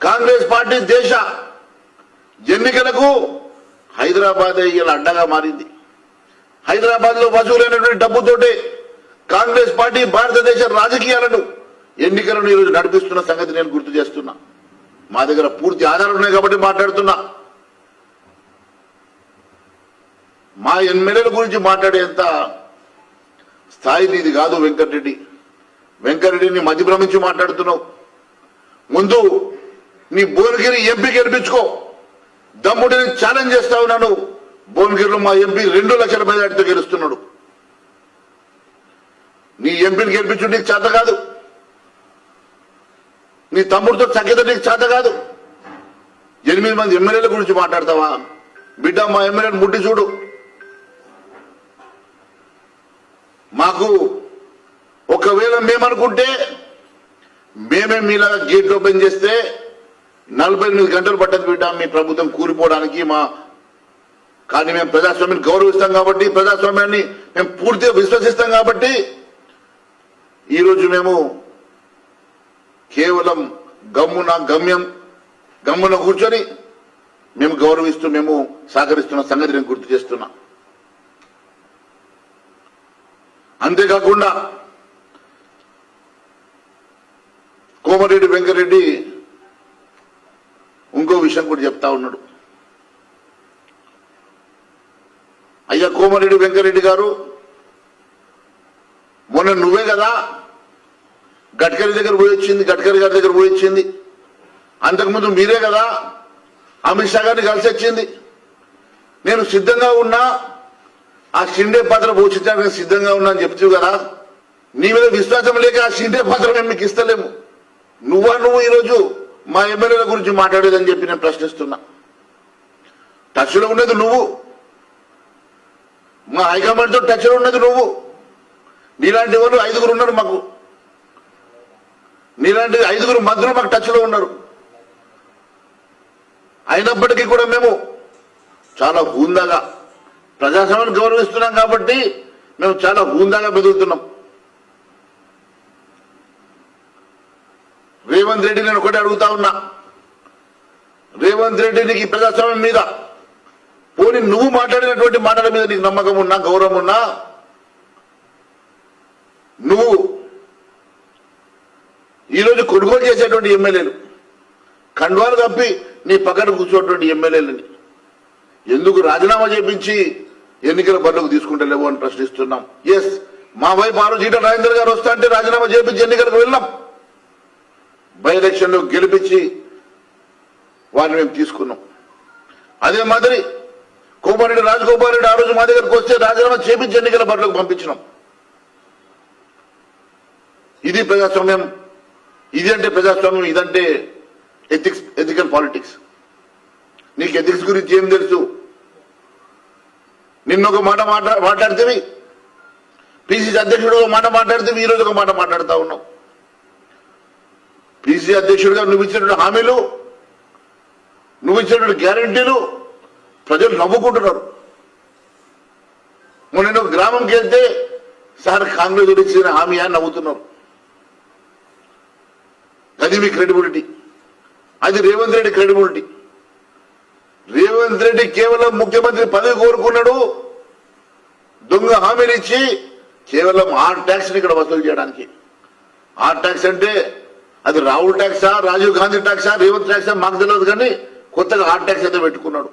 Congress party దేశ ఎన్నికలకు హైదరాబాద్ ఇలా అడ్డగా మారింది. హైదరాబాద్ లో వసూలైనటువంటి డబ్బుతోటే కాంగ్రెస్ పార్టీ భారతదేశ రాజకీయాలను ఎన్నికలను ఈరోజు నడిపిస్తున్న సంగతి నేను గుర్తు చేస్తున్నా. మా దగ్గర పూర్తి ఆధారాలు ఉన్నాయి కాబట్టి మాట్లాడుతున్నా. మా ఎమ్మెల్యేల గురించి మాట్లాడేంత స్థాయి నీది కాదు వెంకటరెడ్డి. వెంకటరెడ్డిని మధ్యభ్రమించి మాట్లాడుతున్నావు. ముందు నీ భువనగిరి ఎంపీ గెలిపించుకో. దమ్ముడిని ఛాలెంజ్ చేస్తా ఉన్నాను. భువనగిరిలో మా ఎంపీ 2 లక్షల మెజార్టీతో గెలుస్తున్నాడు. నీ ఎంపీని గెలిపించు నీకు చేత కాదు. నీ తమ్ముడితో తగ్గితే నీకు చేత కాదు. 8 మంది ఎమ్మెల్యేల గురించి మాట్లాడతావా? బిడ్డ మా ఎమ్మెల్యేని ముట్టి చూడు. మాకు ఒకవేళ మేమనుకుంటే మేమే మీలాగా గేట్ ఓపెన్ చేస్తే 48 గంటలు పట్టదు బిడ్డ మీ ప్రభుత్వం కూలిపోవడానికి. కానీ మేము ప్రజాస్వామ్యాన్ని గౌరవిస్తాం కాబట్టి, ప్రజాస్వామ్యాన్ని మేము పూర్తిగా విశ్వసిస్తాం కాబట్టి ఈరోజు మేము కేవలం గమ్మున కూర్చొని మేము గౌరవిస్తూ మేము సహకరిస్తున్న సంగతి నేను గుర్తు చేస్తున్నా. అంతేకాకుండా కోమరెడ్డి వెంకరెడ్డి ఇంకో విషయం కూడా చెప్తా ఉన్నాడు. అయ్యా కోమరెడ్డి వెంకరెడ్డి గారు, మొన్న నువ్వే కదా గడ్కరీ దగ్గర పోయి వచ్చింది, గడ్కరీ గారి దగ్గర పోయి వచ్చింది. అంతకుముందు మీరే కదా అమిత్ షా గారిని కలిసి వచ్చింది. నేను సిద్ధంగా ఉన్నా, ఆ షిండే పాత్ర పోషించడానికి సిద్ధంగా ఉన్నా అని చెప్తూ కదా. నీ మీద విశ్వాసం లేక ఆ షిండే పాత్ర మేము మీకు ఇస్తలేము. నువ్వు ఈరోజు మా ఎమ్మెల్యేల గురించి మాట్లాడేదని చెప్పి నేను ప్రశ్నిస్తున్నా. టచ్లో ఉన్నది నువ్వు, మా హైకమాండ్తో టచ్లో ఉన్నది నువ్వు. నీలాంటి వాళ్ళు 5 ఉన్నారు మాకు. నీలాంటి 5 మంత్రులు మాకు టచ్లో ఉన్నారు. అయినప్పటికీ కూడా మేము చాలా హుందాగా ప్రజాస్వామ్యాన్ని గౌరవిస్తున్నాం కాబట్టి మేము చాలా హుందాగా బెదురుతున్నాం. రేవంత్ రెడ్డి నేను ఒకటి అడుగుతా ఉన్నా. రేవంత్ రెడ్డి నీకు ప్రజాస్వామ్యం మీద పోనీ నువ్వు మాట్లాడినటువంటి మాటల మీద నీకు నమ్మకం ఉన్నా, గౌరవం ఉన్నా, నువ్వు ఈరోజు కొనుగోలు చేసేటువంటి ఎమ్మెల్యేలు, కండువాలు కప్పి నీ పక్కన కూర్చోటువంటి ఎమ్మెల్యేలని ఎందుకు రాజీనామా చేపించి ఎన్నికల బరిలోకి తీసుకుంటలేవు అని ప్రశ్నిస్తున్నాం. ఎస్, మా వైపు ఆ రోజు ఈటల రాజేందర్ గారు వస్తా అంటే రాజీనామా చేపించి ఎన్నికలకు వెళ్ళాం. బై ఎలక్షన్ లో గెలిపించి వారిని మేము తీసుకున్నాం. అదే మాదిరి కోమరెడ్డి రాజగోపాల్ రెడ్డి ఆ రోజు మా దగ్గరకు వస్తే రాజీనామా చేపించి ఎన్నికల బరిలోకి పంపించినాం. ఇది ప్రజాస్వామ్యం. ఇది అంటే ప్రజాస్వామ్యం, ఇదంటే ఎథికల్ పాలిటిక్స్. నీకు ఎథిక్స్ గురించి ఏం తెలుసు? నిన్న ఒక మాట మాట్లాడితే, పిసిసి అధ్యక్షుడు ఒక మాట మాట్లాడితే, ఈ రోజు ఒక మాట మాట్లాడుతూ ఉన్నావు. పిసిసి అధ్యక్షుడిగా నువ్వు ఇచ్చినటువంటి హామీలు, నువ్వు ఇచ్చినటువంటి గ్యారంటీలు ప్రజలు నవ్వుకుంటున్నారు. మొన్న ఒక గ్రామంకి వెళ్తే సార్ కాంగ్రెస్ ఇచ్చిన హామీ అని నవ్వుతున్నారు. అది మీ క్రెడిబిలిటీ, అది రేవంత్ రెడ్డి క్రెడిబిలిటీ. రేవంత్ రెడ్డి కేవలం ముఖ్యమంత్రి పదవి కోరుకున్నాడు, దొంగ హామీలు ఇచ్చి కేవలం ఆర్ ట్యాక్స్ ని ఇక్కడ వసూలు చేయడానికి. ఆర్ ట్యాక్స్ అంటే అది రాహుల్ ట్యాక్సా, రాజీవ్ గాంధీ ట్యాక్సా, రేవంత్ ట్యాక్సా మాకు తెలియదు, కానీ కొత్తగా ఆర్ ట్యాక్స్ అయితే పెట్టుకున్నాడు.